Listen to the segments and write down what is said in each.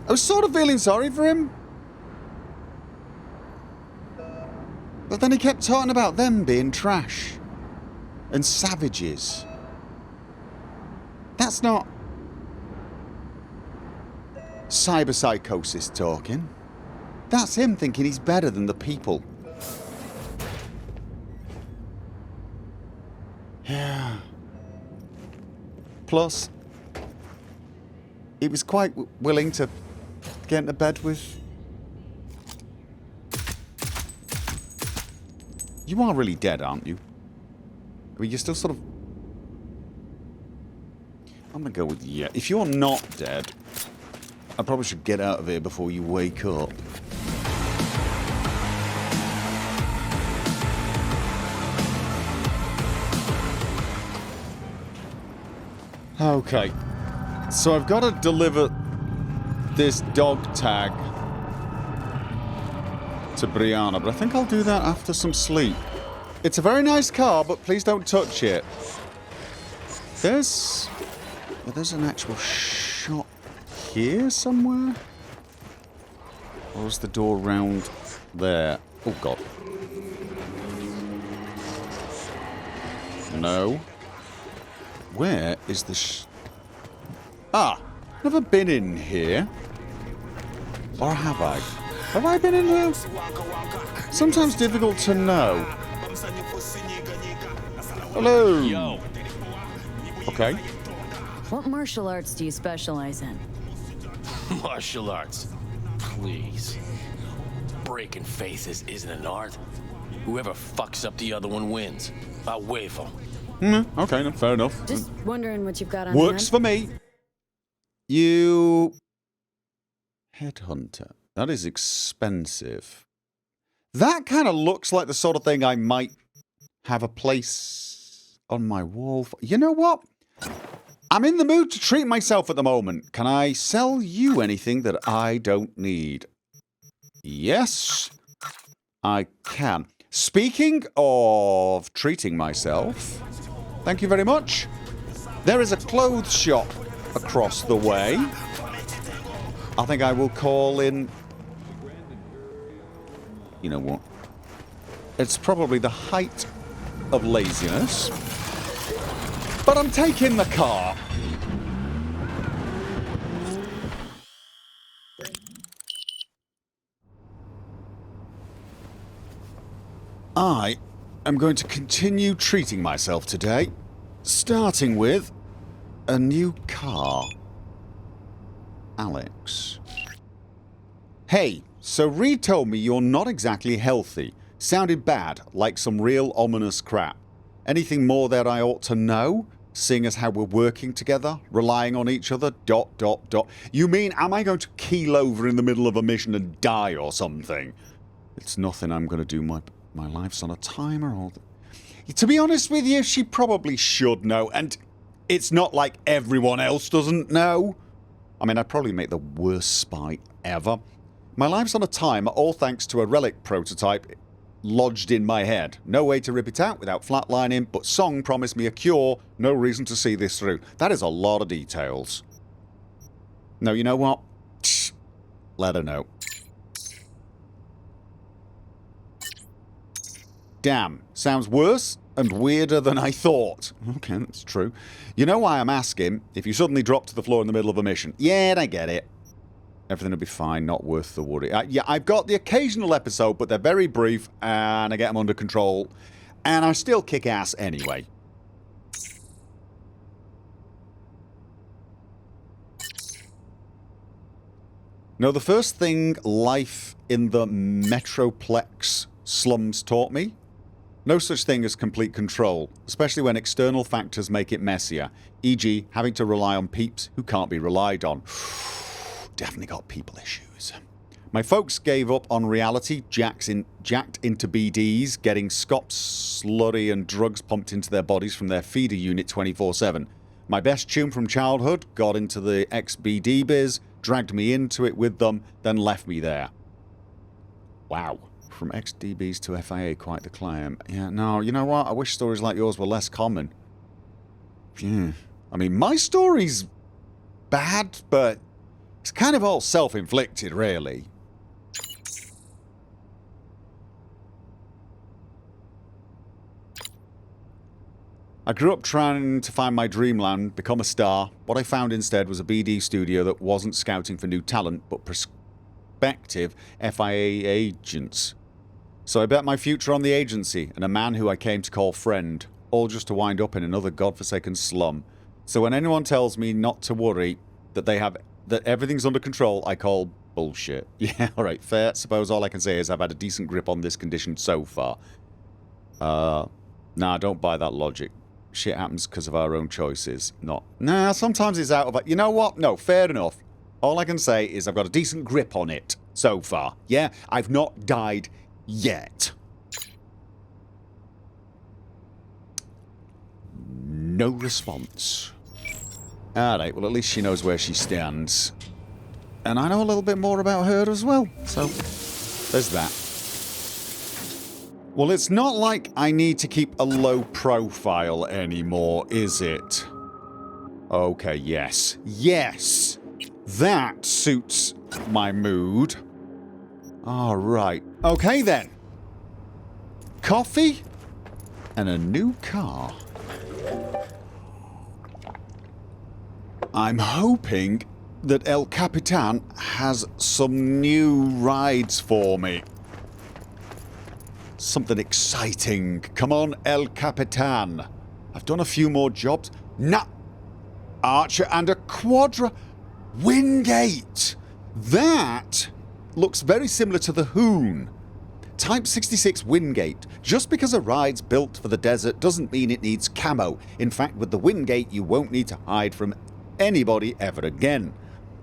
I was sort of feeling sorry for him. But then he kept talking about them being trash. And savages. That's not cyberpsychosis talking. That's him thinking he's better than the people. Yeah. Plus, he was quite willing to get into bed with... You are really dead, aren't you? I mean, you're still sort of... I'm gonna go with yeah. If you're not dead, I probably should get out of here before you wake up. Okay. So I've got to deliver this dog tag to Brianna, but I think I'll do that after some sleep. It's a very nice car, but please don't touch it. There's an actual shop here somewhere? Or is the door round there? Oh, God. No. Where is the Ah! Never been in here. Or have I? Have I been in here? Sometimes difficult to know. Hello! Yo! Okay. What martial arts do you specialize in? Martial arts. Please. Breaking faces isn't an art. Whoever fucks up the other one wins. A huevo. Okay, no, fair enough. Just wondering what you've got on Works hand. for me. You... Headhunter. That is expensive. That kind of looks like the sort of thing I might have a place on my wall for. You know what? I'm in the mood to treat myself at the moment. Can I sell you anything that I don't need? Yes, I can. Speaking of treating myself, thank you very much. There is a clothes shop across the way. I think I will call in... You know what? It's probably the height of laziness. But I'm taking the car. I am going to continue treating myself today, starting with a new car. Alex. Hey, so Reed told me you're not exactly healthy. Sounded bad, like some real ominous crap. Anything more that I ought to know? Seeing as how we're working together, relying on each other, ... You mean, am I going to keel over in the middle of a mission and die or something? It's nothing I'm going to do. My life's on a timer. Or to be honest with you, she probably should know. And it's not like everyone else doesn't know. I mean, I'd probably make the worst spy ever. My life's on a timer, all thanks to a relic prototype lodged in my head. No way to rip it out without flatlining, but Song promised me a cure. No reason to see this through. That is a lot of details. No, you know what? Let her know. Damn, sounds worse and weirder than I thought. Okay, that's true. You know why I'm asking? If you suddenly drop to the floor in the middle of a mission. Yeah, I get it. Everything will be fine, not worth the worry. Yeah, I've got the occasional episode, but they're very brief, and I get them under control. And I still kick ass anyway. No, the first thing life in the Metroplex slums taught me? No such thing as complete control, especially when external factors make it messier, e.g. having to rely on peeps who can't be relied on. Definitely got people issues. My folks gave up on reality, jacked into BDs, getting scops, slurry and drugs pumped into their bodies from their feeder unit 24/7. My best tune from childhood got into the ex-BD biz, dragged me into it with them, then left me there. Wow. From ex-DBs to FIA, quite the climb. Yeah, no, you know what? I wish stories like yours were less common. Yeah. I mean, my story's bad, but It's kind of all self-inflicted, really. I grew up trying to find my dreamland, become a star. What I found instead was a BD studio that wasn't scouting for new talent, but prospective FIA agents. So I bet my future on the agency, and a man who I came to call friend, all just to wind up in another godforsaken slum. So when anyone tells me not to worry, that everything's under control, I call bullshit. Yeah, alright, fair. Suppose all I can say is I've had a decent grip on this condition so far. Nah, don't buy that logic. Shit happens because of our own choices. Nah, sometimes it's out of... You know what? No, fair enough. All I can say is I've got a decent grip on it so far. Yeah? I've not died yet. No response. Alright, well at least she knows where she stands. And I know a little bit more about her as well. So, there's that. Well, it's not like I need to keep a low profile anymore, is it? Okay, yes. Yes! That suits my mood. Alright. Okay then. Coffee and a new car. I'm hoping that El Capitan has some new rides for me. Something exciting. Come on, El Capitan. I've done a few more jobs. Nah. Archer and a Quadra. Wingate. That looks very similar to the Hoon. Type 66 Wingate. Just because a ride's built for the desert doesn't mean it needs camo. In fact, with the Wingate, you won't need to hide from anybody ever again.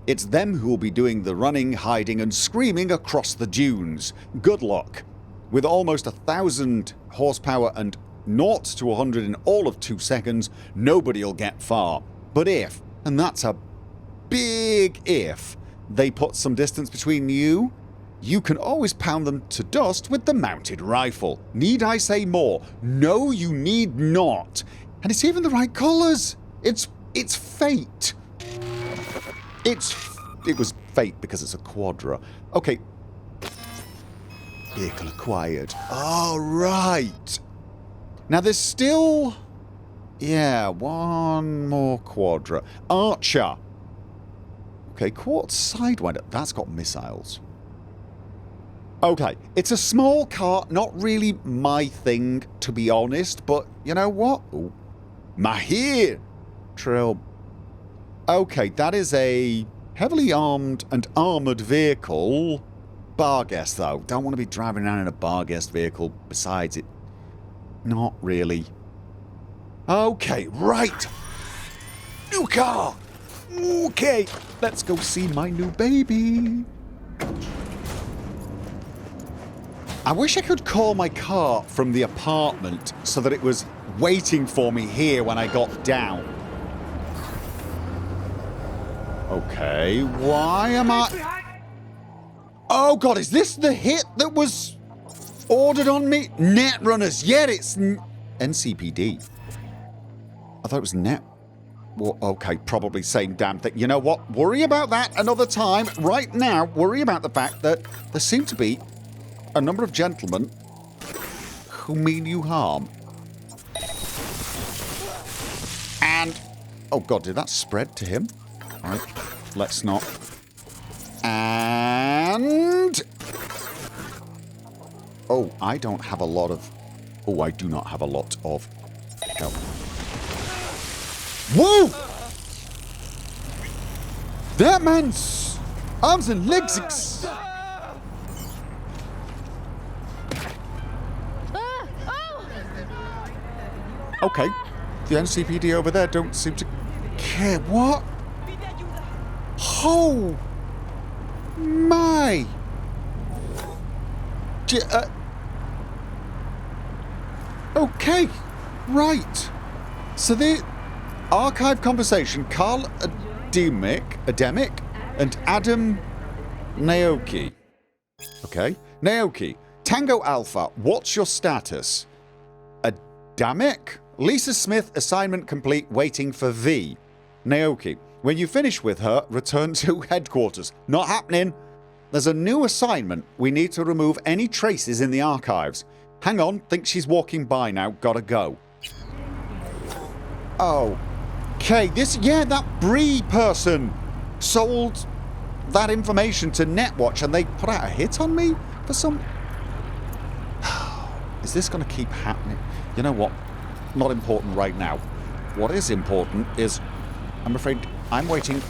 It's them who will be doing the running, hiding, and screaming across the dunes. Good luck. With almost 1,000 horsepower and 0 to 100 in all of 2 seconds, nobody'll get far. But if, and that's a big if, they put some distance between you, you can always pound them to dust with the mounted rifle. Need I say more? No, you need not. And it's even the right colours. It's fate. It was fate because it's a Quadra. Okay. Vehicle acquired. All right. Now there's still... Yeah, one more Quadra. Archer. Okay, quartz sidewinder. That's got missiles. Okay, it's a small car. Not really my thing, to be honest. But you know what? Ooh. Mahir. Trail. Okay, that is a heavily armed and armoured vehicle. Barguest, though. Don't want to be driving around in a Barguest vehicle. Besides, it... Not really. Okay, right. New car. Okay, let's go see my new baby. I wish I could call my car from the apartment so that it was waiting for me here when I got down. Okay, why am I... Oh god, is this the hit that was ordered on me? Netrunners, yeah, it's NCPD. I thought it was Net... Well, okay, probably same damn thing. You know what? Worry about that another time. Right now, worry about the fact that there seem to be a number of gentlemen who mean you harm. And... Oh god, did that spread to him? Alright, let's not. And... Oh, I don't have a lot of... Oh, I do not have a lot of help. Whoa! That man's arms and legs Okay, the NCPD over there don't seem to care. What? Oh my! Okay, right. So the archive conversation, Carl Ademic and Adam Naoki. Okay, Naoki. Tango Alpha, what's your status? Adamic? Lisa Smith, assignment complete, waiting for V. Naoki. When you finish with her, return to headquarters. Not happening. There's a new assignment. We need to remove any traces in the archives. Hang on, think she's walking by now. Gotta go. Oh. Okay, that Bree person sold that information to Netwatch and they put out a hit on me for some... Is this going to keep happening? You know what? Not important right now. What is important is, I'm afraid I'm waiting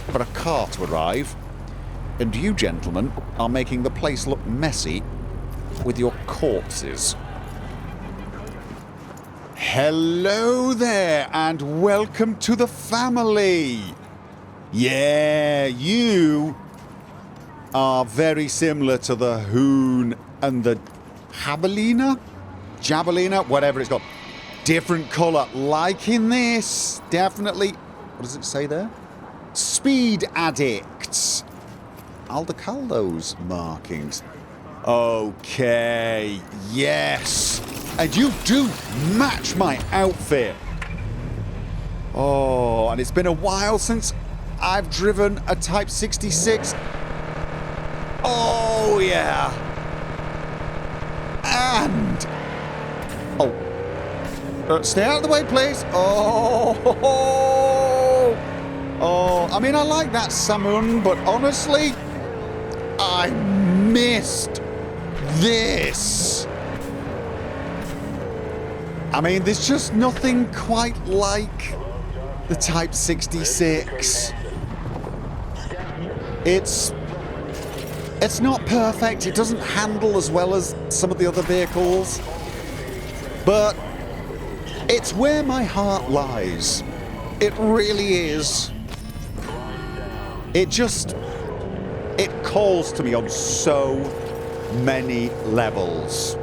for a car to arrive, and you gentlemen are making the place look messy with your corpses. Hello there, and welcome to the family. Yeah, you are very similar to the Hoon and the Javelina, whatever it's called. Different colour, liking this, definitely. What does it say there? Speed addicts. I'll decal those markings. Okay, yes. And you do match my outfit. Oh, and it's been a while since I've driven a Type 66. Oh, yeah. And... Oh. Stay out of the way, please. Oh. Oh. I mean, I like that Samun, but honestly, I missed this. I mean, there's just nothing quite like the Type 66. It's not perfect. It doesn't handle as well as some of the other vehicles. But it's where my heart lies. It really is. It calls to me on so many levels.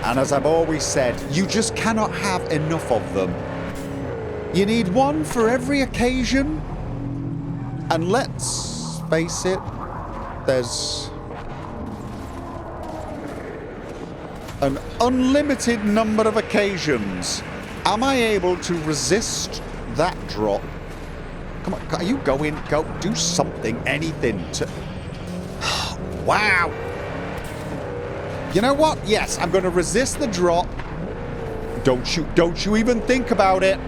And as I've always said, you just cannot have enough of them. You need one for every occasion. And let's face it, there's an unlimited number of occasions. Am I able to resist that drop? Come on, are you going? Go, do something, anything to... Wow! You know what? Yes, I'm going to resist the drop. Don't you even think about it.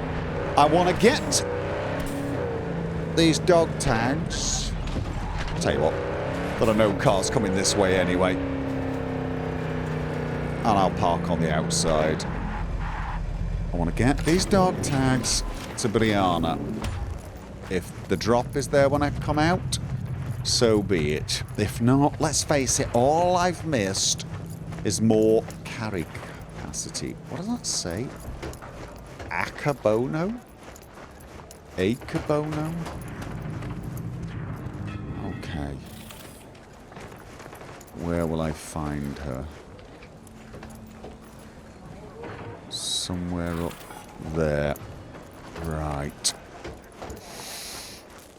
I want to get these dog tags. I'll tell you what, there are no cars coming this way anyway. And I'll park on the outside. I want to get these dog tags to Brianna. If the drop is there when I come out, so be it. If not, let's face it, all I've missed is more carry capacity. What does that say? Acabono? Acabono? Okay. Where will I find her? Somewhere up there. Right.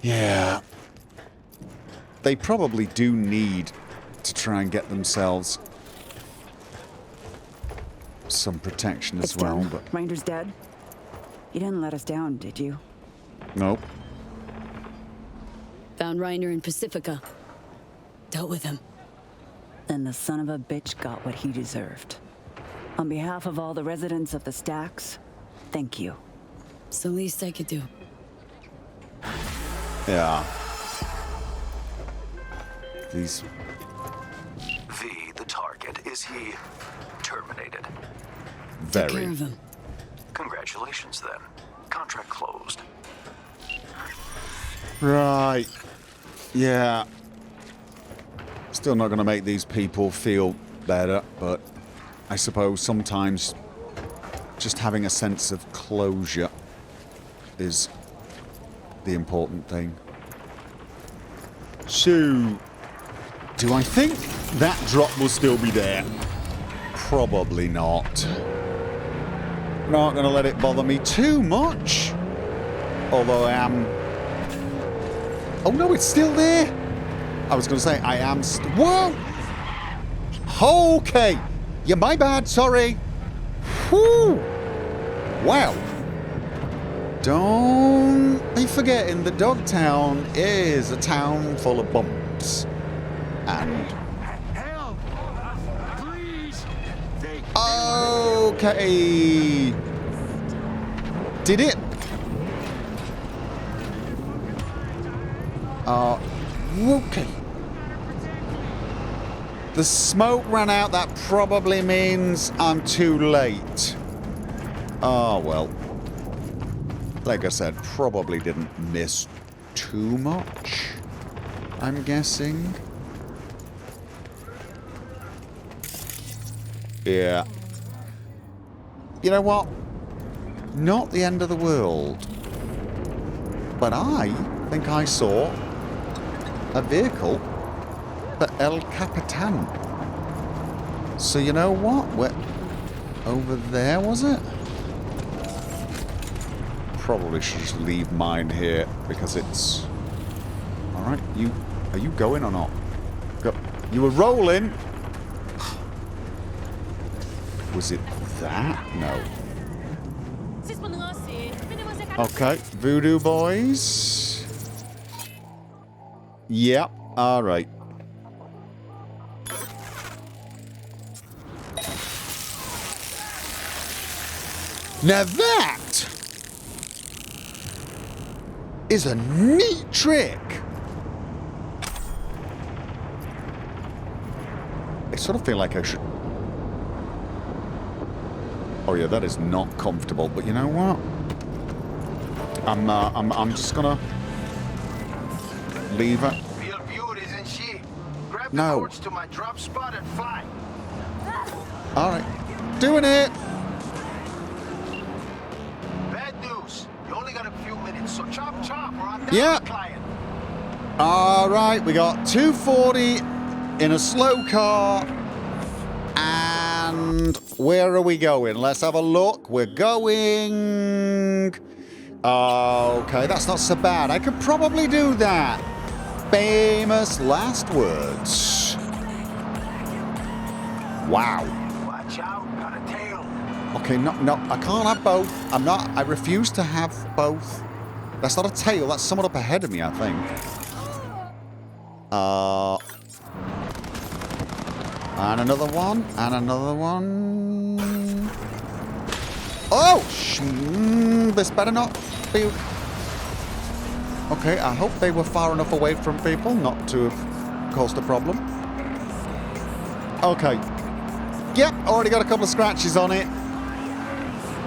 Yeah. They probably do need to try and get themselves some protection as well, done. But... Rinder's dead? You didn't let us down, did you? Nope. Found Reiner in Pacifica. Dealt with him. Then the son of a bitch got what he deserved. On behalf of all the residents of the Stacks, thank you. It's the least I could do. Yeah. These... The target. Is he terminated? Take care Very. of him. Congratulations, then. Contract closed. Right. Yeah. Still not going to make these people feel better, but I suppose sometimes just having a sense of closure is the important thing. So, do I think that drop will still be there? Probably not. Not going to let it bother me too much. Although I am... Oh no, it's still there. I was going to say I am... Whoa! Okay. Yeah, my bad, sorry. Whew. Wow. Don't be forgetting that Dogtown is a town full of bumps. And... Help! Please! okay. Did it? Okay. The smoke ran out. That probably means I'm too late. Oh, well. Like I said, probably didn't miss too much, I'm guessing. Yeah. You know what? Not the end of the world. But I think I saw a vehicle for El Capitan. So you know what? We're over there, was it? Probably should just leave mine here because it's... Alright, are you going or not? Go. You were rolling! Was it that? No. Okay, Voodoo Boys. Yep, alright. Now that is a neat trick. I sort of feel like I should... Oh yeah, that is not comfortable, but you know what? I'm just gonna leave it. Real beaut, isn't she? Grab the No. cords to my drop spot and fly. Alright. Doing it! Bad news. You only got a few minutes, so chop chop or I'm down Yeah. the client. Alright, we got 240 in a slow car. And where are we going? Let's have a look. We're going... Okay, that's not so bad. I could probably do that. Famous last words. Wow. Watch out, got a tail. Okay, no, I can't have both. I refuse to have both. That's not a tail, that's someone up ahead of me, I think. And another one, and another one. Oh! This better not be... Okay, I hope they were far enough away from people not to have caused a problem. Okay. Yep, already got a couple of scratches on it.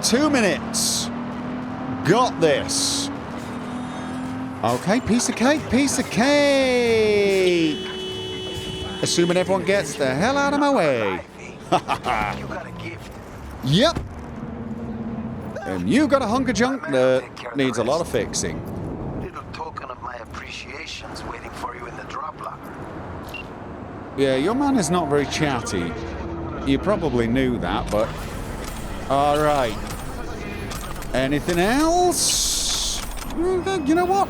2 minutes. Got this. Okay, piece of cake, piece of cake. Assuming everyone gets the hell out of my way. You got a gift. Yep. And you got a hunk of junk that needs a lot of fixing. Little token of my appreciation's waiting for you in the drop locker. Yeah, your man is not very chatty. You probably knew that, but... Alright. Anything else? You know what?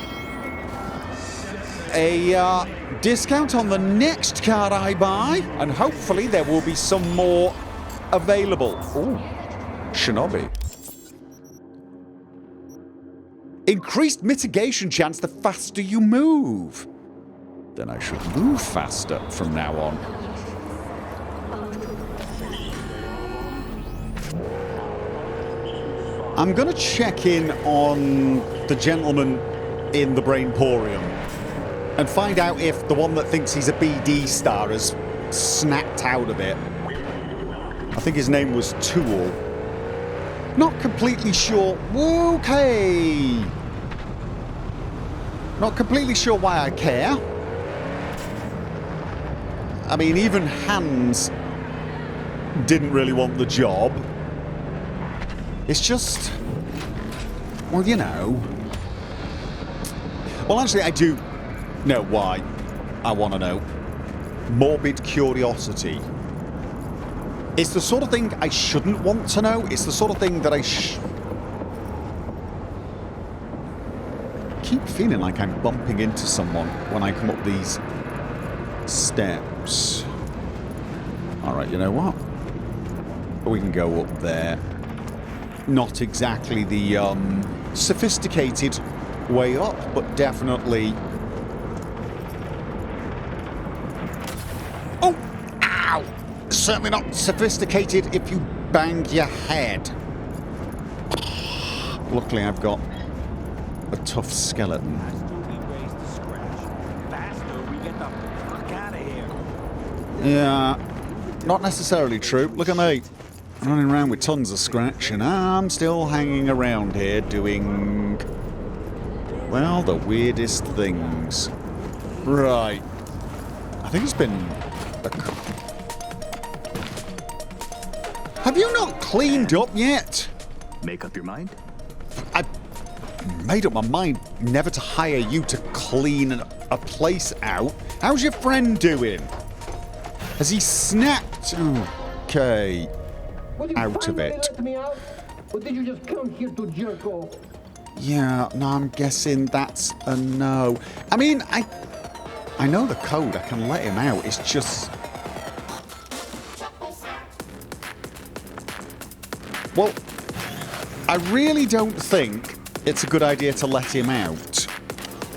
A discount on the next car I buy, and hopefully there will be some more available. Ooh, Shinobi. Increased mitigation chance the faster you move. Then I should move faster from now on. I'm gonna check in on the gentleman in the Brainporium and find out if the one that thinks he's a BD star has snapped out of it. I think his name was Tool. Not completely sure. Okay. Not completely sure why I care. I mean, even Hans didn't really want the job. It's just... Well, you know... Well, actually, I do know why. I want to know. Morbid curiosity. It's the sort of thing I shouldn't want to know. It's the sort of thing that I keep feeling like I'm bumping into someone when I come up these steps. Alright, you know what? We can go up there. Not exactly the sophisticated way up, but definitely... Oh! Ow! Certainly not sophisticated if you bang your head. Luckily, I've got a tough skeleton. Yeah, not necessarily true. Look at me. Running around with tons of scratch, and I'm still hanging around here doing... well, the weirdest things. Right. I think it's been... Have you not cleaned up yet? Make up your mind? I made up my mind never to hire you to clean a place out. How's your friend doing? Has he snapped? Okay. Out of it. Or did you just come here to jerk off? Yeah, no, I'm guessing that's a no. I mean, I know the code. I can let him out. It's just... well, I really don't think it's a good idea to let him out.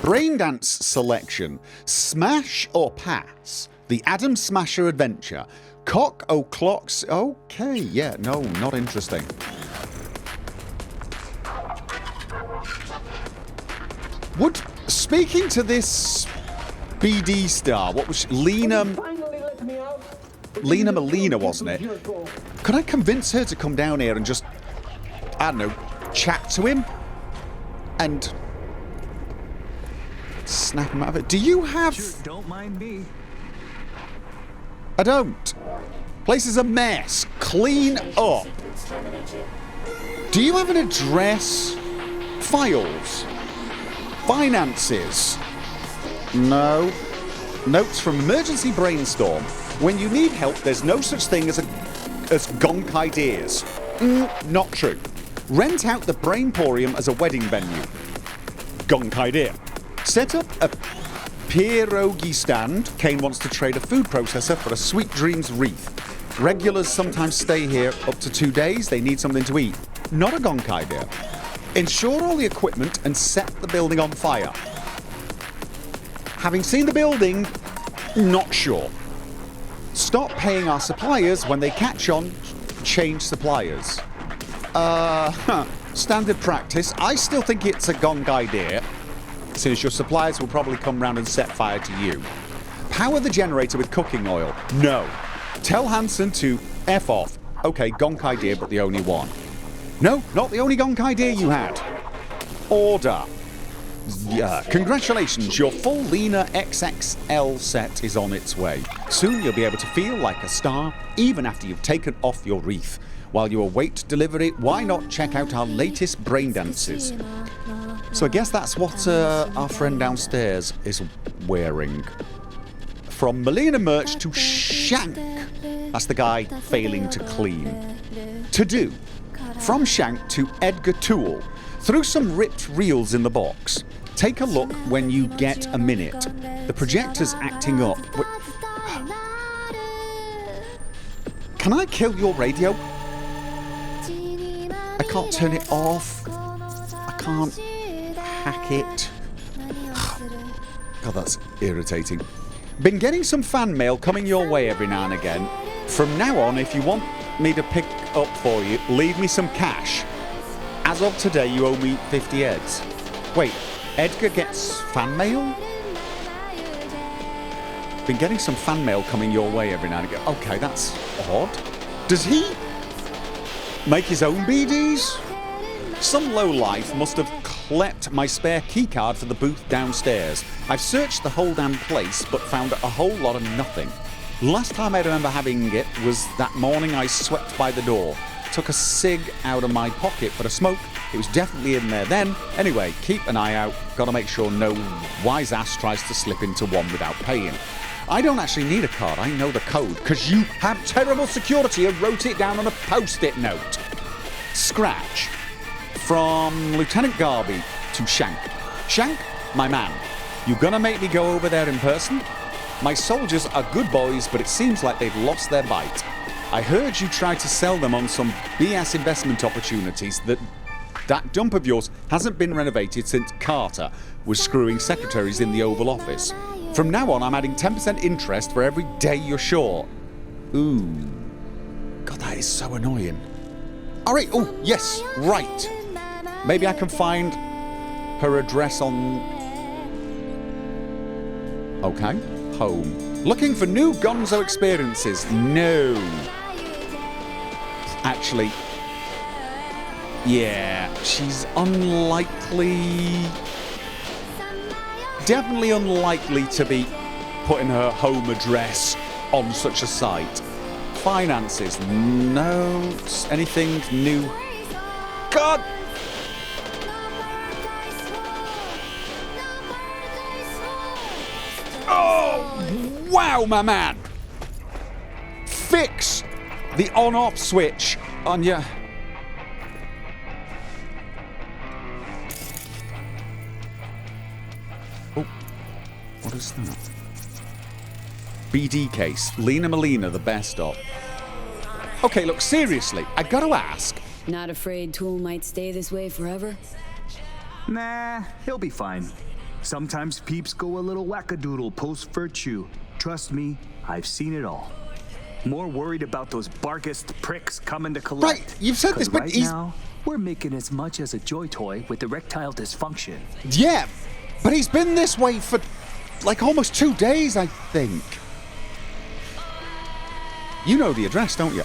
Braindance selection. Smash or pass. The Adam Smasher Adventure. Cock o'clocks. Okay, yeah, no, not interesting. Would, speaking to this BD star, what was she? Lina Melina, wasn't it? Could I convince her to come down here and just, I don't know, chat to him? And snap him out of it. Do you have... Sure, don't mind me. I don't. Place is a mess. Clean up. Do you have an address? Files? Finances? No. Notes from Emergency Brainstorm. When you need help, there's no such thing as gonk ideas. Not true. Rent out the Brainporium as a wedding venue. Gonk idea. Set up a pierogi stand. Kane wants to trade a food processor for a Sweet Dreams wreath. Regulars sometimes stay here up to 2 days. They need something to eat. Not a gonk idea. Insure all the equipment and set the building on fire. Having seen the building, not sure. Stop paying our suppliers. When they catch on, change suppliers. Standard practice. I still think it's a gonk idea, since your suppliers will probably come round and set fire to you. Power the generator with cooking oil. No. Tell Hansen to F off. Okay, gonk idea, but the only one. No, not the only gonk idea you had. Order. Yeah, congratulations, your full Lina XXL set is on its way. Soon you'll be able to feel like a star, even after you've taken off your wreath. While you await delivery, why not check out our latest brain dances? So I guess that's what our friend downstairs is wearing. From Melina merch to Shank. That's the guy failing to clean. To do. From Shank to Edgar Toole. Through some ripped reels in the box. Take a look when you get a minute. The projector's acting up. Can I kill your radio? I can't turn it off. I can't hack it. God, that's irritating. Been getting some fan mail coming your way every now and again. From now on, if you want me to pick up for you, leave me some cash. As of today, you owe me 50 eds. Wait, Edgar gets fan mail? Been getting some fan mail coming your way every now and again. Okay, that's odd. Does he make his own BDs? Some lowlife must have clept my spare keycard for the booth downstairs. I've searched the whole damn place, but found a whole lot of nothing. Last time I remember having it was that morning I swept by the door. Took a cig out of my pocket for a smoke. It was definitely in there then. Anyway, keep an eye out. Gotta make sure no wise ass tries to slip into one without paying. I don't actually need a card. I know the code, because you have terrible security and wrote it down on a post-it note. Scratch. From Lieutenant Garby to Shank. Shank, my man, you gonna make me go over there in person? My soldiers are good boys, but it seems like they've lost their bite. I heard you tried to sell them on some BS investment opportunities that That dump of yours hasn't been renovated since Carter was screwing secretaries in the Oval Office. From now on, I'm adding 10% interest for every day you're short. Ooh. God, that is so annoying. Alright, oh, yes, right. Maybe I can find her address on... Okay, home. Looking for new gonzo experiences. No. Actually, yeah, she's unlikely... Definitely unlikely to be putting her home address on such a site. Finances, notes, anything new? God! Oh, wow, my man! Fix the on-off switch on your... Oh, what is that? BD case. Lina Melina, the best of. Okay, look, seriously, I gotta ask. Not afraid Tool might stay this way forever? Nah, he'll be fine. Sometimes peeps go a little wackadoodle post-virtue. Trust me, I've seen it all. More worried about those barkist pricks coming to collect. Right, you've said this, but right he's... now, we're making as much as a joy toy with erectile dysfunction. Yeah, but he's been this way for, like, almost 2 days, I think. You know the address, don't you?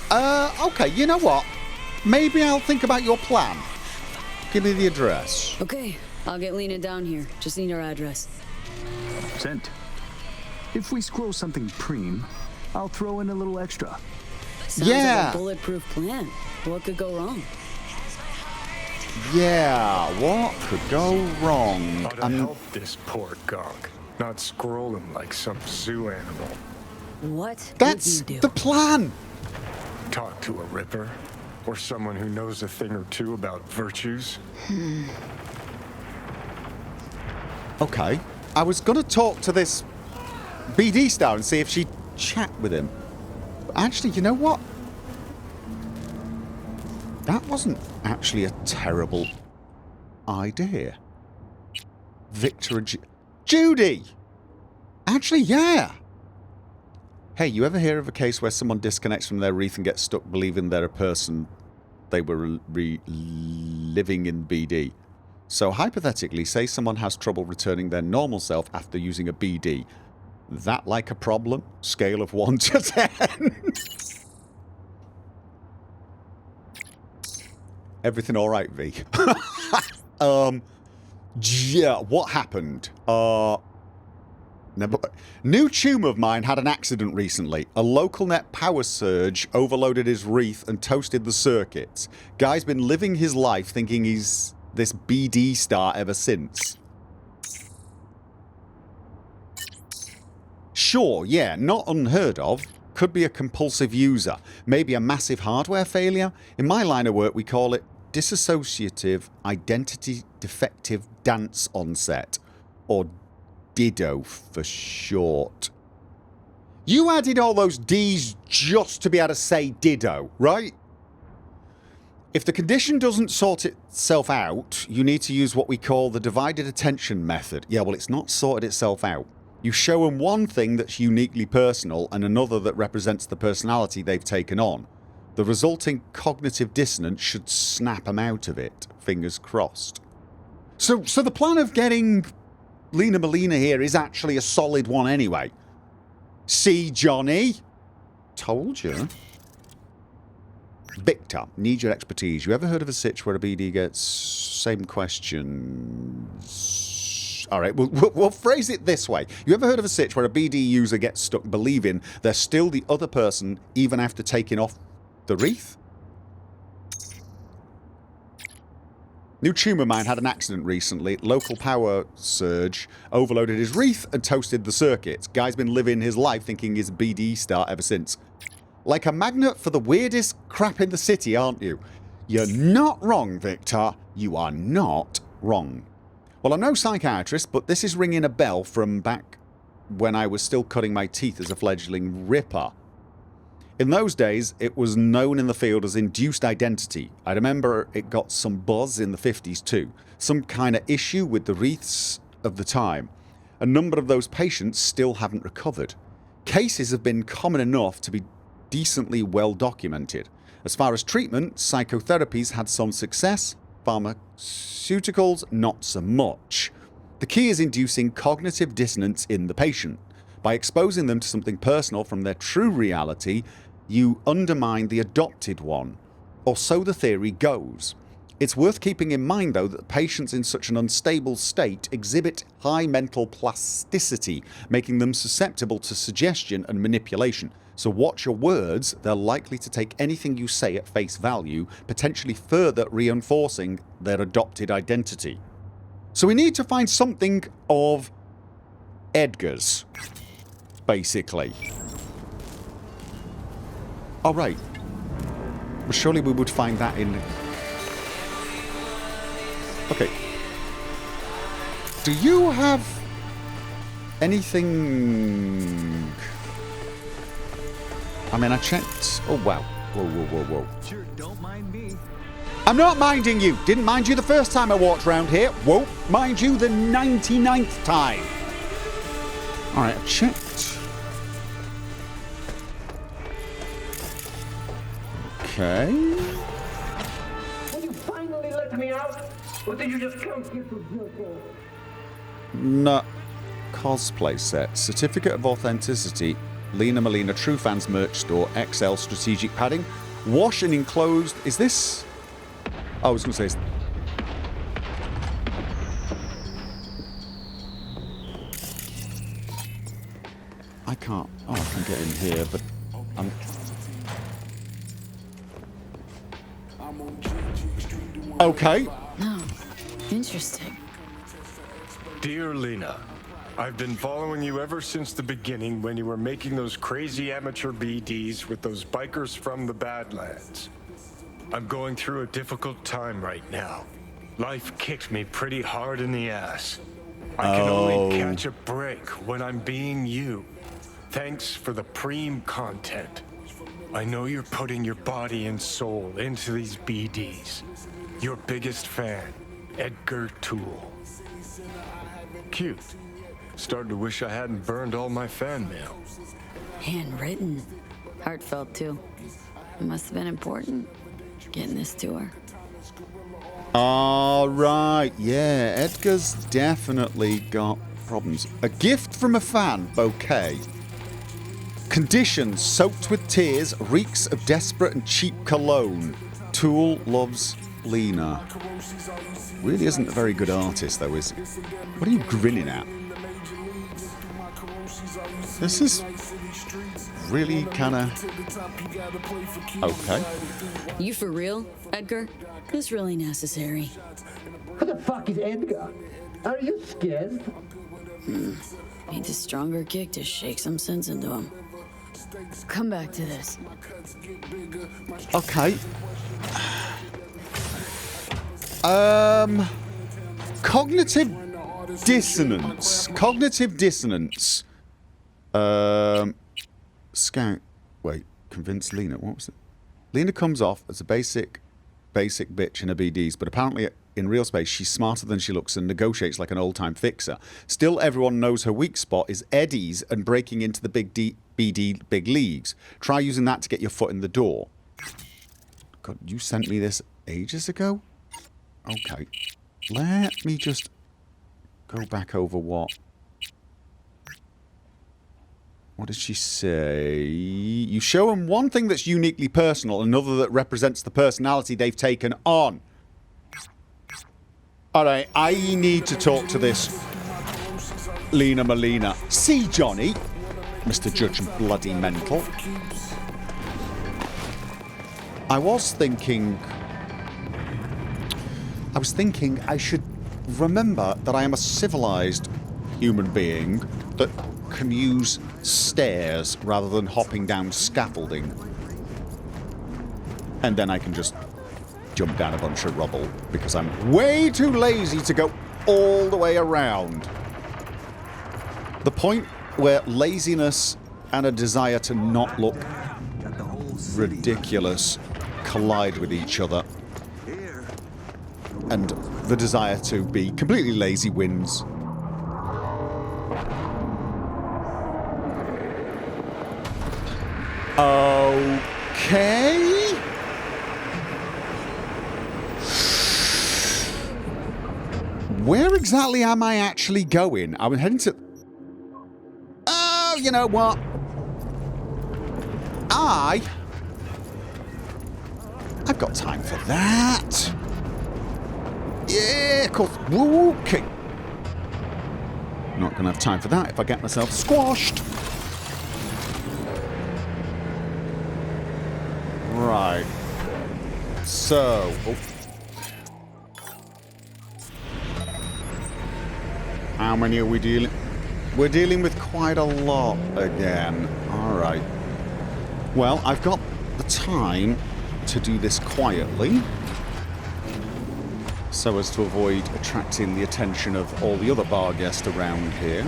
Okay, you know what? Maybe I'll think about your plan. Give me the address. Okay, I'll get Lina down here. Just need her address. Sent. If we scroll something preem, I'll throw in a little extra. Sounds Yeah. like a bulletproof plan. What could go wrong? Yeah, what could go wrong? How to help this poor gunk, not scroll him like some zoo animal. What That's would you do? the plan. Talk to a ripper, or someone who knows a thing or two about virtues. Okay, I was gonna talk to this BD star and see if she'd chat with him. But actually, you know what? That wasn't actually a terrible idea. Victor and Judy! Actually, yeah. Hey, you ever hear of a case where someone disconnects from their wreath and gets stuck believing they're a person they were living in BD? So hypothetically, say someone has trouble returning their normal self after using a BD. That like a problem? Scale of 1 to 10. Everything all right, V? Yeah, what happened? New tomb of mine had an accident recently. A local net power surge overloaded his wreath and toasted the circuits. Guy's been living his life thinking he's this BD star ever since. Sure, yeah, not unheard of. Could be a compulsive user. Maybe a massive hardware failure. In my line of work, we call it dissociative identity defective dance onset. Or DIDO for short. You added all those D's just to be able to say DIDO, right? If the condition doesn't sort itself out, you need to use what we call the divided attention method. Yeah, well, it's not sorted itself out. You show them one thing that's uniquely personal and another that represents the personality they've taken on. The resulting cognitive dissonance should snap them out of it. Fingers crossed. So the plan of getting Lina Melina here is actually a solid one anyway. See, Johnny? Told you. Victor, need your expertise. You ever heard of a sitch where a BD gets same questions? All right, we'll phrase it this way. You ever heard of a sitch where a BD user gets stuck believing they're still the other person even after taking off the wreath? New tumour mine had an accident recently. Local power surge overloaded his wreath and toasted the circuits. Guy's been living his life thinking he's a BD star ever since. Like a magnet for the weirdest crap in the city, aren't you? You're not wrong, Victor. You are not wrong. Well, I'm no psychiatrist, but this is ringing a bell from back when I was still cutting my teeth as a fledgling ripper. In those days, it was known in the field as induced identity. I remember it got some buzz in the 50s too. Some kind of issue with the wreaths of the time. A number of those patients still haven't recovered. Cases have been common enough to be decently well documented. As far as treatment, psychotherapies had some success, pharmaceuticals not so much. The key is inducing cognitive dissonance in the patient. By exposing them to something personal from their true reality, you undermine the adopted one, or so the theory goes. It's worth keeping in mind, though, that patients in such an unstable state exhibit high mental plasticity, making them susceptible to suggestion and manipulation. So watch your words, they're likely to take anything you say at face value, potentially further reinforcing their adopted identity. So we need to find something of Edgar's, basically. Oh, right. Well, surely we would find that in... Okay. Do you have anything... I mean, I checked... Oh, wow. Whoa, whoa, whoa, whoa. Sure, don't mind me. I'm not minding you. Didn't mind you the first time I walked around here. Won't mind you the 99th time. All right, I checked. Okay. Will you finally let me out? Or did you just come here to jerk off? No. Cosplay set. Certificate of Authenticity. Lina Melina True Fans merch store. XL strategic padding. Wash and enclosed. Is this... I was going to say... I can't... Oh, I can get in here, but... I'm... Okay. Oh, interesting. Dear Lina, I've been following you ever since the beginning when you were making those crazy amateur BDs with those bikers from the Badlands. I'm going through a difficult time right now. Life kicked me pretty hard in the ass. I can only catch a break when I'm being you. Thanks for the preem content. I know you're putting your body and soul into these BDs. Your biggest fan, Edgar Toole. Cute. Starting to wish I hadn't burned all my fan mail. Handwritten. Heartfelt, too. It must have been important, getting this to her. All right. Yeah, Edgar's definitely got problems. A gift from a fan, bouquet. Conditions soaked with tears, reeks of desperate and cheap cologne. Toole loves Lina. Really isn't a very good artist, though, is he? What are you grinning at? This is really kind of... Okay. You for real, Edgar? This really necessary. Who the fuck is Edgar? Are you scared? Needs a stronger kick to shake some sense into him. Come back to this. Okay. Cognitive dissonance. Cognitive dissonance. Scout. Wait. Convince Lina. What was it? Lina comes off as a basic bitch in her BDs, but apparently in real space she's smarter than she looks and negotiates like an old-time fixer. Still, everyone knows her weak spot is Eddie's and breaking into the BD big leagues. Try using that to get your foot in the door. God, you sent me this ages ago? Okay. Let me just go back over what did she say? You show them one thing that's uniquely personal, another that represents the personality they've taken on. Alright, I need to talk to this Lina Melina. See, Johnny, Mr. Judge Bloody Mental. I was thinking I should remember that I am a civilized human being that can use stairs rather than hopping down scaffolding. And then I can just jump down a bunch of rubble because I'm way too lazy to go all the way around. The point where laziness and a desire to not look ridiculous collide with each other. And the desire to be completely lazy wins. Okay. Where exactly am I actually going? I'm heading to... Oh, you know what? I've got time for that. Yeah, of course. Okay. Not gonna have time for that if I get myself squashed. Right. So... Oh. How many are we dealing... We're dealing with quite a lot again. Alright. Well, I've got the time to do this quietly, so as to avoid attracting the attention of all the other bar guests around here.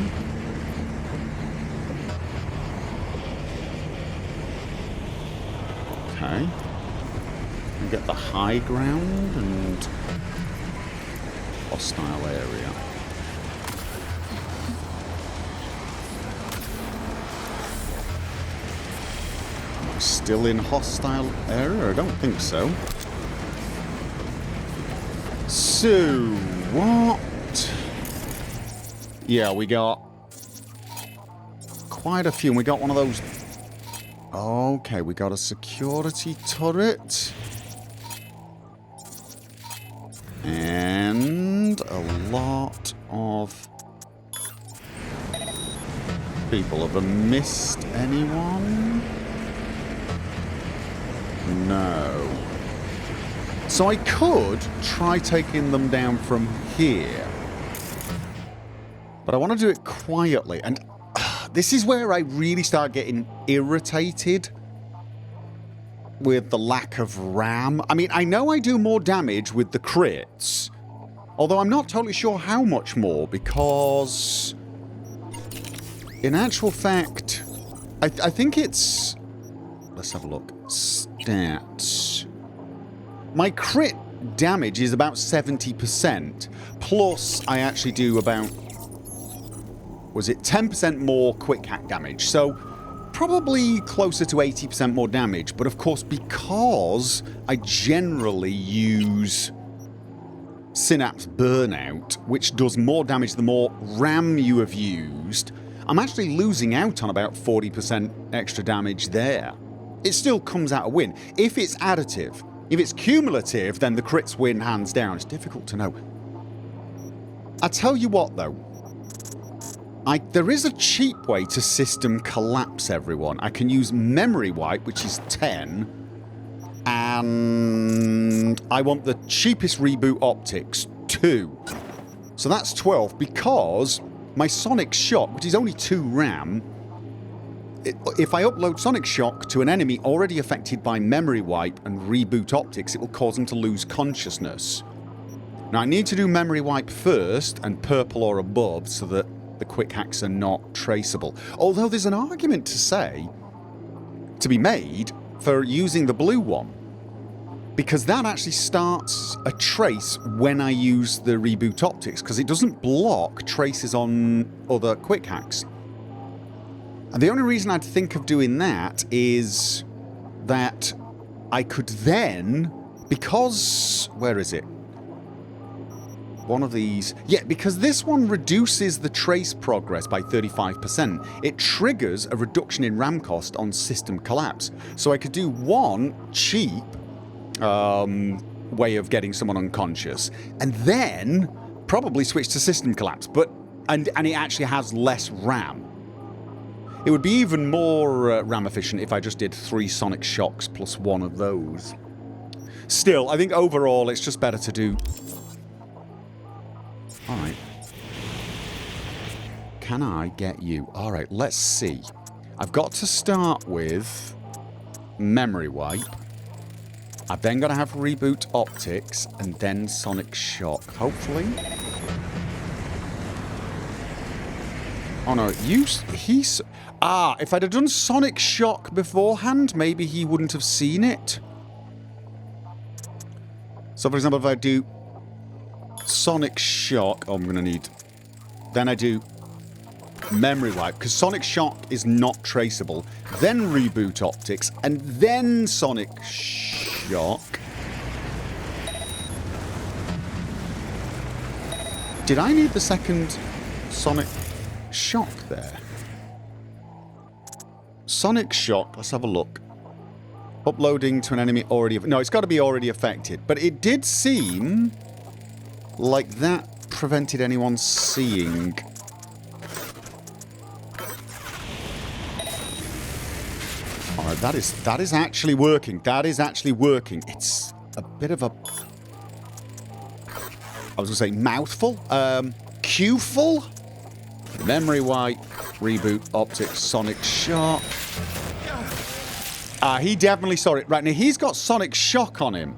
Okay. And get the high ground and hostile area. Still in hostile area? I don't think so. So, what? Yeah, we got quite a few. And we got one of those... Okay, we got a security turret. And a lot of people. Have I missed anyone? No. So I could try taking them down from here. But I want to do it quietly. And this is where I really start getting irritated with the lack of RAM. I mean, I know I do more damage with the crits. Although I'm not totally sure how much more, because... in actual fact, I think it's... Let's have a look. Stats. My crit damage is about 70%. Plus, I actually do about... was it 10% more quick hack damage? So, probably closer to 80% more damage. But of course, because I generally use Synapse Burnout, which does more damage the more RAM you have used, I'm actually losing out on about 40% extra damage there. It still comes out a win. If it's additive, if it's cumulative, then the crits win hands down. It's difficult to know. I tell you what, though. There is a cheap way to system collapse everyone. I can use memory wipe, which is 10. And I want the cheapest reboot optics, 2. So that's 12, because my Sonic Shock, which is only 2 RAM... if I upload Sonic Shock to an enemy already affected by Memory Wipe and Reboot Optics, it will cause them to lose consciousness. Now, I need to do Memory Wipe first, and purple or above, so that the quick hacks are not traceable. Although there's an argument to be made for using the blue one, because that actually starts a trace when I use the Reboot Optics, because it doesn't block traces on other quick hacks. And the only reason I'd think of doing that is that I could then, because... where is it? One of these... yeah, because this one reduces the trace progress by 35%. It triggers a reduction in RAM cost on system collapse. So I could do one cheap way of getting someone unconscious, and then probably switch to system collapse. But and it actually has less RAM. It would be even more RAM efficient if I just did 3 Sonic Shocks plus 1 of those. Still, I think overall it's just better to do... Alright. Can I get you? Alright, let's see. I've got to start with Memory Wipe. I've then got to have Reboot Optics and then Sonic Shock, hopefully. Oh no, he's... Ah, if I'd have done Sonic Shock beforehand, maybe he wouldn't have seen it. So for example, if I do Sonic Shock... Oh, I'm going to need... Then I do memory wipe, because Sonic Shock is not traceable. Then reboot optics, and then Sonic Shock. Did I need the second Sonic Shock there? Sonic Shock, let's have a look. Uploading to an enemy already... No, it's got to be already affected. But it did seem like that prevented anyone seeing. Alright, that is actually working. That is actually working. It's a bit of a... I was going to say mouthful. Q-ful? Memory wipe. Reboot optics. Sonic Shock. He definitely saw it. Right, now he's got Sonic Shock on him.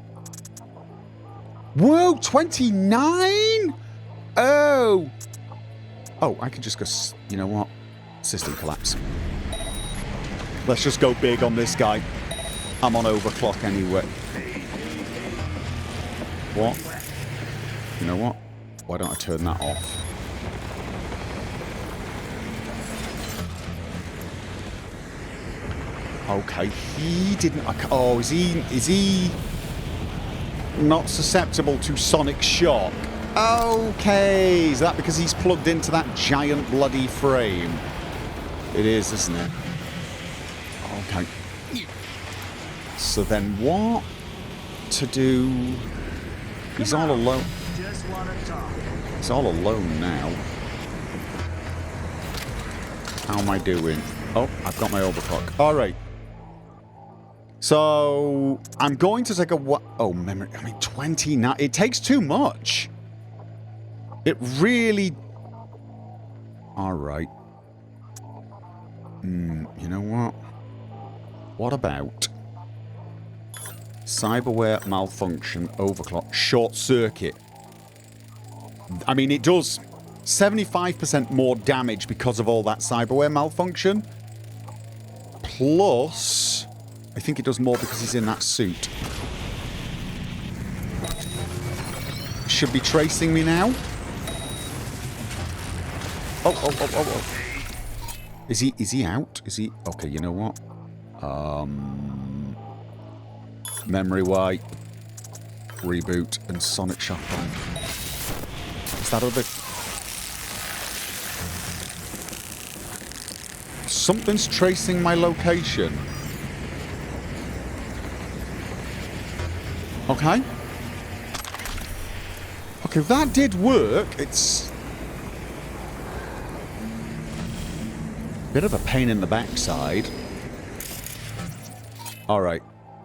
Whoa, 29? Oh. Oh, I could just go... You know what? System collapse. Let's just go big on this guy. I'm on overclock anyway. What? You know what? Why don't I turn that off? Okay, he didn't... Oh, is he not susceptible to Sonic Shock? Okay, is that because he's plugged into that giant bloody frame? It is, isn't it? Okay. So then what to do? He's all alone. He's all alone now. How am I doing? Oh, I've got my overclock. All right. So I'm going to take a what? Oh, memory. I mean, 29. It takes too much. It really. All right. You know what? What about cyberware malfunction, overclock, short circuit? I mean, it does 75% more damage because of all that cyberware malfunction. Plus, I think it does more because he's in that suit. Should be tracing me now. Oh. Is he out? Is he... Okay, you know what? Memory wipe, reboot, and Sonic Shock on. Is that other... Something's tracing my location. Okay. Okay, that did work. It's... bit of a pain in the backside. Alright.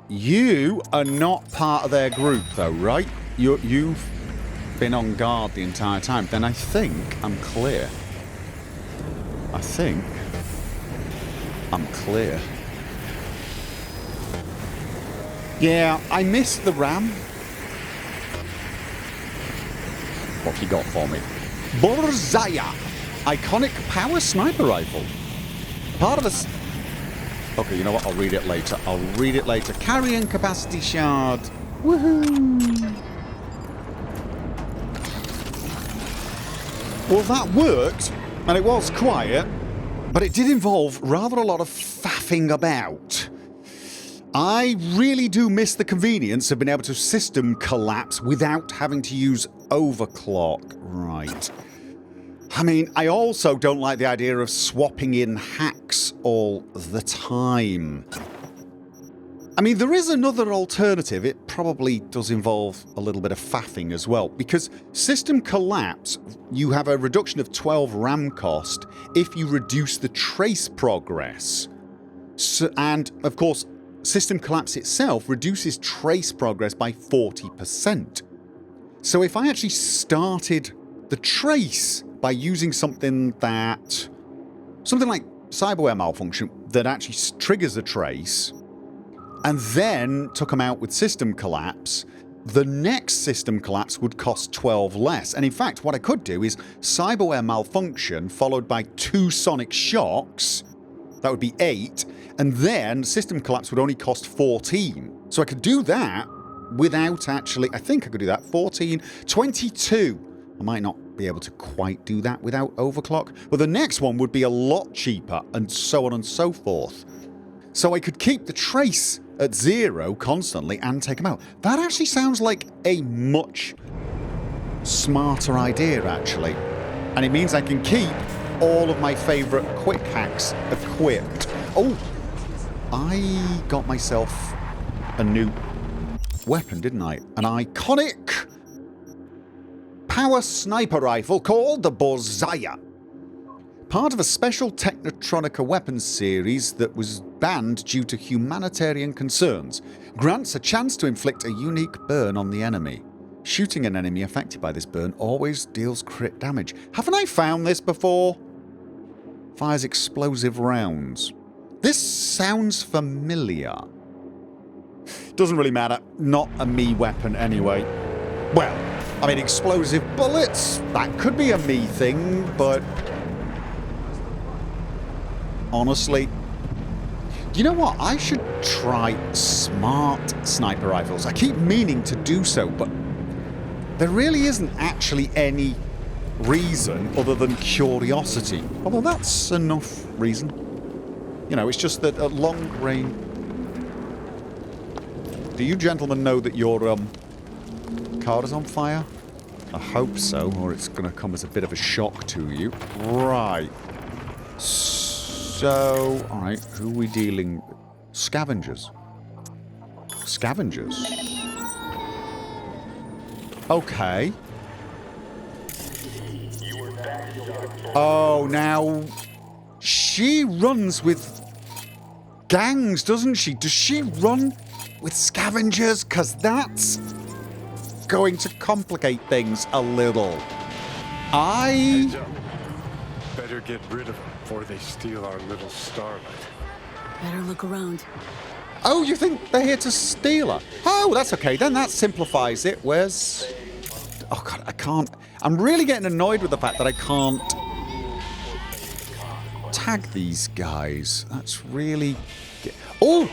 You are not part of their group, though, right? You've been on guard the entire time. Then I think I'm clear. I think I'm clear. Yeah, I missed the ram. What have you got for me? Borzaya! Iconic power sniper rifle. Part of this... Okay, you know what? I'll read it later. I'll read it later. Carrying capacity shard. Woohoo! Well, that worked, and it was quiet, but it did involve rather a lot of faffing about. I really do miss the convenience of being able to system collapse without having to use overclock. Right. I mean, I also don't like the idea of swapping in hacks all the time. I mean, there is another alternative. It probably does involve a little bit of faffing as well, because system collapse, you have a reduction of 12 RAM cost if you reduce the trace progress. So, and, of course, system collapse itself reduces trace progress by 40%. So if I actually started the trace by using something like cyberware malfunction that actually triggers a trace, and then took them out with system collapse, the next system collapse would cost 12 less. And in fact, what I could do is cyberware malfunction followed by 2 sonic shocks. That would be 8. And then system collapse would only cost 14. So I could do that without actually... I think I could do that. 14, 22. I might not be able to quite do that without overclock. But the next one would be a lot cheaper, and so on and so forth. So I could keep the trace at 0 constantly and take them out. That actually sounds like a much smarter idea, actually. And it means I can keep all of my favourite quick hacks equipped. Oh, I got myself a new weapon, didn't I? An iconic power sniper rifle called the Borzaya. Part of a special Technotronica weapons series that was banned due to humanitarian concerns, grants a chance to inflict a unique burn on the enemy. Shooting an enemy affected by this burn always deals crit damage. Haven't I found this before? Fires explosive rounds. This sounds familiar. Doesn't really matter. Not a me weapon anyway. Well, I mean, explosive bullets, that could be a me thing, but... honestly, you know what? I should try smart sniper rifles. I keep meaning to do so, but there really isn't actually any reason other than curiosity. Although that's enough reason. You know, it's just that at long range... Do you gentlemen know that your car is on fire? I hope so, or it's going to come as a bit of a shock to you. Right. So, alright, who are we dealing with? Scavengers. Scavengers. Okay. Oh, now... she runs with gangs, doesn't she? Does she run with scavengers? Because that's going to complicate things a little. Better get rid of them before they steal our little starlight. Better look around. Oh, you think they're here to steal her? Oh, that's okay. Then that simplifies it. Where's... oh, God, I can't... I'm really getting annoyed with the fact that I can't tag these guys. That's really... oh!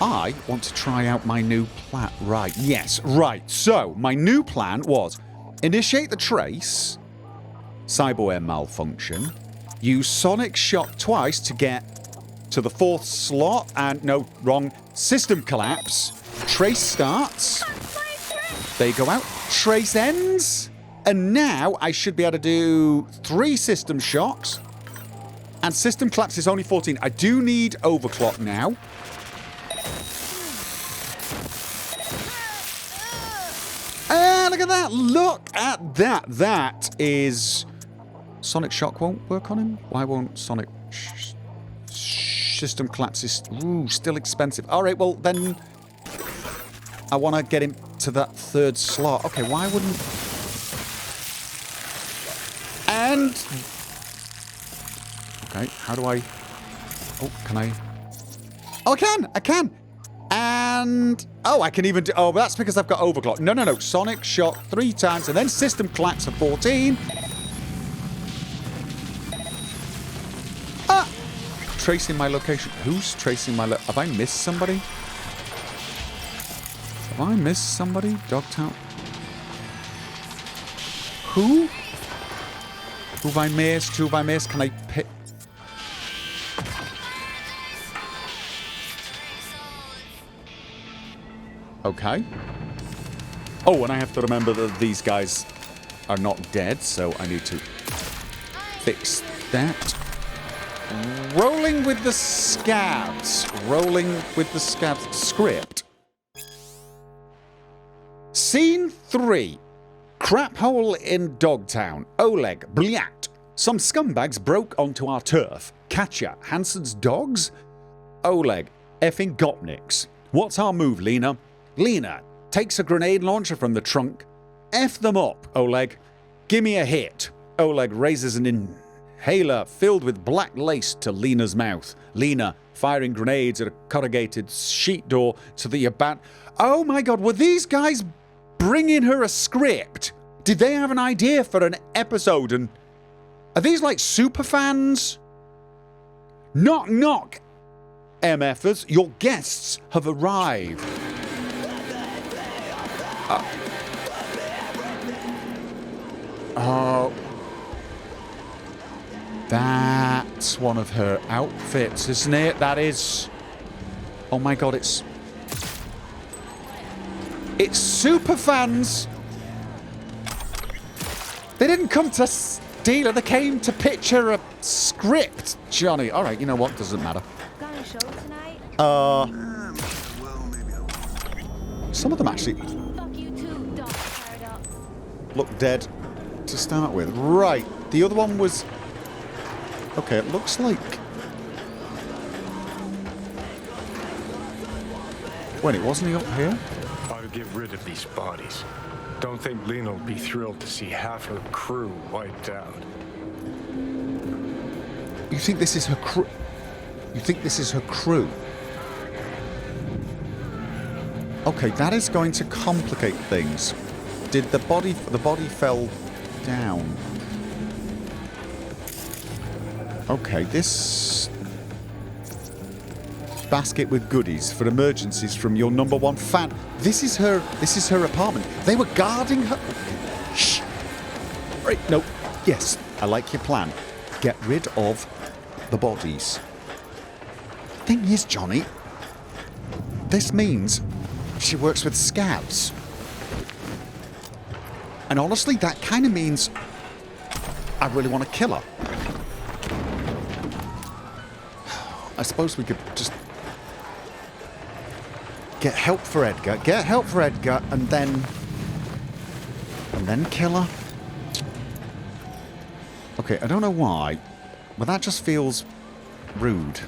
I want to try out my new plan. Right, yes, right. So, my new plan was initiate the trace, cyberware malfunction, use sonic shock twice to get to the 4th slot, and no, wrong, system collapse, trace starts, they go out, trace ends, and now I should be able to do 3 system shocks, and system collapse is only 14. I do need overclock now. Look at that! Look at that! That is... sonic shock won't work on him? Why won't sonic... system collapse is... ooh, still expensive. Alright, well then... I want to get him to that 3rd slot. Okay, why wouldn't... and... okay, how do I... oh, can I... oh, I can! I can! And... oh, I can even do... oh, but that's because I've got overclock. No, no, no. Sonic shock 3 times, and then system collapse for 14. Ah! Tracing my location. Who's tracing my... have I missed somebody? Have I missed somebody? Dogtown? Who? Who have I missed? Who have I missed? Can I pick... okay. Oh, and I have to remember that these guys are not dead, so I need to fix that. Rolling with the scabs. Rolling with the scabs. Script. Scene 3. Crap hole in Dogtown. Oleg, Bliat. Some scumbags broke onto our turf. Katya, Hansen's dogs? Oleg, effing Gopniks. What's our move, Lina? Lina takes a grenade launcher from the trunk. F them up, Oleg. Give me a hit. Oleg raises an inhaler filled with black lace to Lina's mouth. Lina firing grenades at a corrugated sheet door so that you Oh my god, were these guys bringing her a script? Did they have an idea for an episode? And are these like super fans? Knock knock, MFers, your guests have arrived. Oh. That's one of her outfits, isn't it? That is... Oh my god, it's super fans! They didn't come to steal her, they came to pitch her a script, Johnny. Alright, you know what? Doesn't matter. Got a show tonight? Some of them actually Fuck you too, dog. Fired up. look dead to start with. Right, the other one was... Okay, it looks like... Wait, wasn't he up here? Ought to get rid of these bodies. Don't think Lina will be thrilled to see half her crew wiped out. You think this is her crew? You think this is her crew? Okay, that is going to complicate things. Did the body fell down? Okay, this basket with goodies for emergencies from your #1 fan. This is her apartment. They were guarding her. Shh. Right, no. Yes, I like your plan. Get rid of the bodies. Thing is, Johnny, this means she works with scouts. And honestly, that kind of means I really want to kill her. I suppose we could just get help for Edgar. Get help for Edgar and then kill her. Okay, I don't know why, but that just feels rude.